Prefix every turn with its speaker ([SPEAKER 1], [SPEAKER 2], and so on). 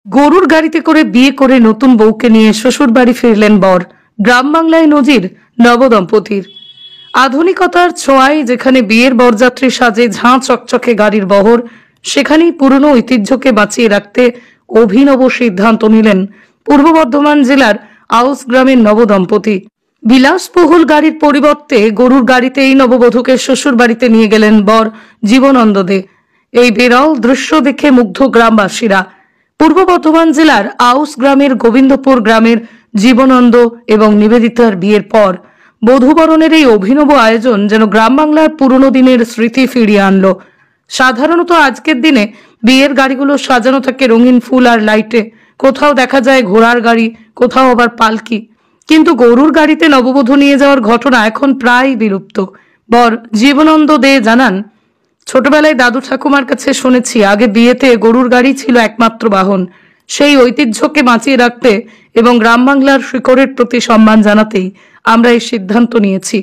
[SPEAKER 1] গরুর গাড়িতে করে বিয়ে করে নতুন বউকে নিয়ে শ্বশুর বাড়ি ফিরলেন বর। গ্রাম বাংলায় নজির নবদম্পতির। আধুনিকতার ছোঁয়ায় যেখানে বিয়ের বরযাত্রী সাজে ঝাঁ চকচকে গাড়ির বহর, সেখানেই পুরনো ঐতিহ্যকে বাঁচিয়ে রাখতে অভিনব সিদ্ধান্ত নিলেন পূর্ব বর্ধমান জেলার আউস গ্রামের নবদম্পতি। বিলাসবহুল গাড়ির পরিবর্তে গরুর গাড়িতে এই নববধূকে শ্বশুর বাড়িতে নিয়ে গেলেন বর জীবনানন্দ দে। এই বিরল দৃশ্য দেখে মুগ্ধ গ্রামবাসীরা। পূর্ব বর্ধমান জেলার আউস গ্রামের গোবিন্দপুর গ্রামের জীবনানন্দ এবং নিবেদিতার বিয়ের পর বধূবরণের এই অভিনব আয়োজন যেন গ্রাম বাংলার পুরনো দিনের স্মৃতি ফিরিয়ে আনলো। সাধারণত আজকের দিনে বিয়ের গাড়িগুলো সাজানো থাকে রঙিন ফুল আর লাইটে, কোথাও দেখা যায় ঘোড়ার গাড়ি, কোথাও আবার পালকি, কিন্তু গরুর গাড়িতে নববধূ নিয়ে যাওয়ার ঘটনা এখন প্রায় বিলুপ্ত। বর জীবনানন্দ দে জানান, ছোটবেলায় দাদু ঠাকুমার কাছে শুনেছি আগে বিয়েতে গরুর গাড়ি ছিল একমাত্র বাহন। সেই ঐতিহ্যকে বাঁচিয়ে রাখতে এবং গ্রাম বাংলার শিকড়ের প্রতি সম্মান জানাতেই আমরা এই সিদ্ধান্ত নিয়েছি।